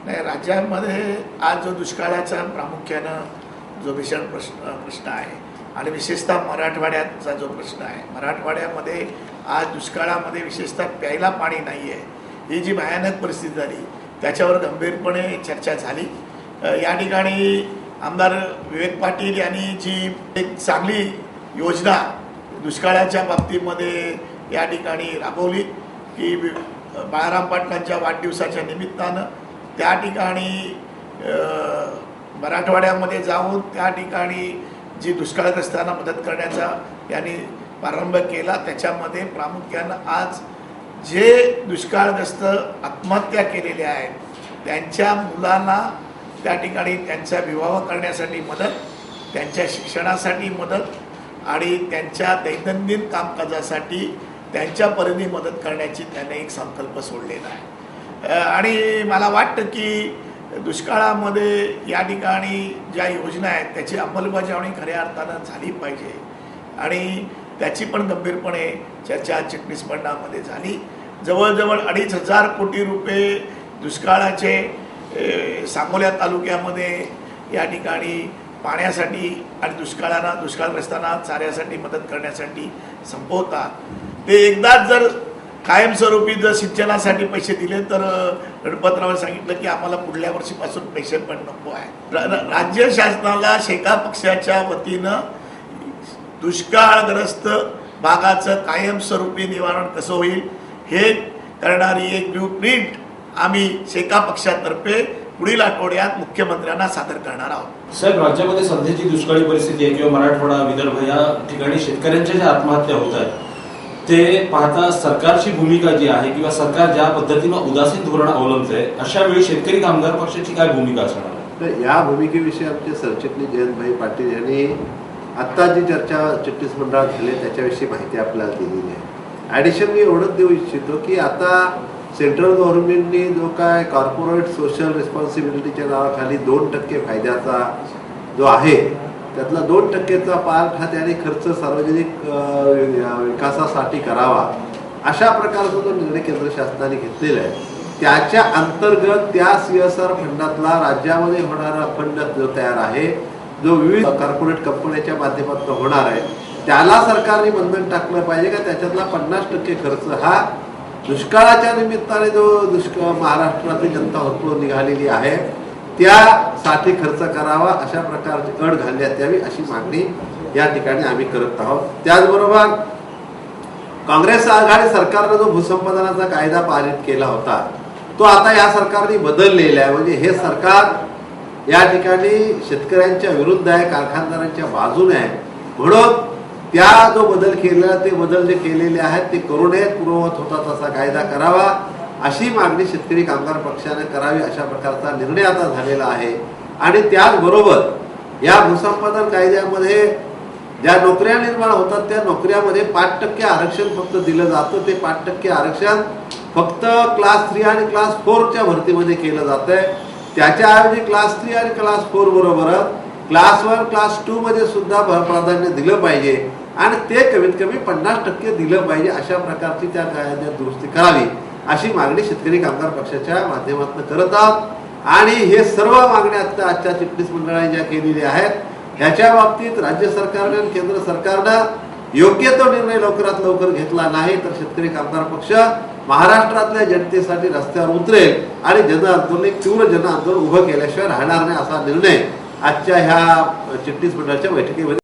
नाही, राज्यामध्ये आज जो दुष्काळाचा प्रामुख्यानं जो भीषण प्रश्न आहे आणि विशेषतः मराठवाड्याचा जो प्रश्न आहे, मराठवाड्यामध्ये आज दुष्काळामध्ये विशेषतः प्यायला पाणी नाही आहे, ही जी भयानक परिस्थिती झाली त्याच्यावर गंभीरपणे चर्चा झाली। या ठिकाणी आमदार विवेक पाटील यांनी जी एक चांगली योजना दुष्काळाच्या बाबतीमध्ये या ठिकाणी राबवली की बाळाराम पाटलांच्या वाढदिवसाच्या निमित्तानं त्या ठिकाणी मराठवाड्यामध्ये जाऊन त्या ठिकाणी जी दुष्काळग्रस्तांना मदत करण्याचा यांनी प्रारंभ केला। त्याच्यामध्ये प्रामुख्यानं आज जे दुष्काळग्रस्त आत्महत्या केलेले आहेत त्यांच्या मुलांना त्या ठिकाणी त्यांचा विवाह करण्यासाठी मदत, त्यांच्या शिक्षणासाठी मदत आणि त्यांच्या दैनंदिन कामकाजासाठी त्यांच्या परीने मदत करण्याची त्याने एक संकल्प सोडलेला आहे। आणि मला वाटतं की दुष्काळामध्ये या ठिकाणी ज्या योजना आहेत त्याची अंमलबजावणी खऱ्या अर्थानं झाली पाहिजे आणि त्याची पण गंभीरपणे चर्चा चिटणीस मंडळामध्ये झाली। जवळजवळ 2,500 कोटी रुपये दुष्काळाचे सांगोला तालुक्यामध्ये या ठिकाणी पाण्यासाठी आणि दुष्काळग्रस्तांना चाऱ्यासाठी मदत करण्यासाठी संपवतात। ते एकदाच जर कायमस्वरूपी जर सिंचनासाठी पैसे दिले तर गणपतरावांनी सांगितलं की आम्हाला पुढल्या वर्षीपासून पैसे पण नको आहे। राज्य शासनाला शेका पक्षाच्या वतीनं दुष्काळग्रस्त भागाचं कायमस्वरूपी निवारण कसं होईल हे करणारी एक ब्लूप्रिंट आम्ही शेका पक्षातर्फे पुढील आठवड्यात मुख्यमंत्र्यांना सादर करणार आहोत। साहेब, राज्यामध्ये सध्याची दुष्काळी परिस्थिती आहे किंवा मराठवाडा विदर्भ या ठिकाणी शेतकऱ्यांच्या ज्या आत्महत्या होत आहेत ते पाहता सरकारची भूमिका जी आहे किंवा सरकार ज्या पद्धतीनं उदासीन धोरण अवलंबते अशा वेळी शेतकरी कामगार पक्षाची काय भूमिका असणार आहे? तर या भूमिकेविषयी आमचे सरचिटणीस जयंतभाई पाटील यांनी आत्ता जी चर्चा चिटणीस मंडळात झाली त्याच्याविषयी माहिती आपल्याला दिलेली आहे। ॲडिशन मी एवढंच देऊ इच्छितो की आता सेंट्रल गव्हर्नमेंटनी जो काय कॉर्पोरेट सोशल रिस्पॉन्सिबिलिटीच्या नावाखाली 2% फायद्याचा जो आहे त्यातला 2%चा पार्ट हा त्याने खर्च सार्वजनिक विकासासाठी करावा अशा प्रकारचा जो निर्णय केंद्र शासनाने घेतलेला आहे त्याच्या अंतर्गत त्या CSR फंडातला राज्यामध्ये होणारा फंड जो तयार आहे जो विविध कॉर्पोरेट कंपन्यांच्या माध्यमातून होणार आहे त्याला सरकारने बंधन टाकलं पाहिजे का त्याच्यातला 50% खर्च हा दुष्काळाच्या निमित्ताने जो महाराष्ट्रातली जनता होतो निघालेली आहे त्यासाठी खर्च करावा अशा प्रकारची अट घालण्यात यावी अशी मागणी या ठिकाणी आम्ही करत आहोत। त्याचबरोबर काँग्रेस आघाडी सरकारनं जो भूसंपादनाचा कायदा पारित केला होता तो आता या सरकारने बदललेला आहे। म्हणजे हे सरकार या ठिकाणी शेतकऱ्यांच्या विरुद्ध आहे, कारखानदारांच्या बाजूने आहे, म्हणून त्या जो बदल केलेला ते बदल जे केलेले आहेत ते करू नयेत, पूर्ववत होता तसा कायदा करावा अशी मागणी शेतकरी कामगार पक्षाने करावी अशा प्रकारचा निर्णय आता झालेला आहे। आणि त्याचबरोबर या भूसंपादन कायद्यामध्ये ज्या नोकऱ्या निर्माण होतात त्या नोकऱ्यामध्ये 5% आरक्षण फक्त दिलं जातं। ते 5% आरक्षण फक्त क्लास 3 आणि क्लास 4च्या भरतीमध्ये केलं जातंय। त्याच्याऐवजी क्लास 3 आणि क्लास 4 बरोबरच क्लास 1 क्लास 2 मध्ये सुद्धा प्राधान्य दिलं पाहिजे आणि ते कमीत कमी 50% दिलं पाहिजे अशा प्रकारची त्या कायद्यात दुरुस्ती करावी अशी मागणी शेतकरी कामगार पक्षाच्या माध्यमातून करत आहोत। आणि हे सर्व मागण्या आजच्या चिटणीस मंडळाने ज्या केलेल्या आहेत ह्याच्या बाबतीत राज्य सरकारने आणि केंद्र सरकारनं योग्य तो निर्णय लवकरात लवकर घेतला नाही तर शेतकरी कामगार पक्ष महाराष्ट्रातल्या जनतेसाठी रस्त्यावर उतरेल आणि जनआंदोलन एक तीव्र जनआंदोलन उभं केल्याशिवाय राहणार नाही असा निर्णय आजच्या ह्या चिटणीस मंडळाच्या बैठकीमध्ये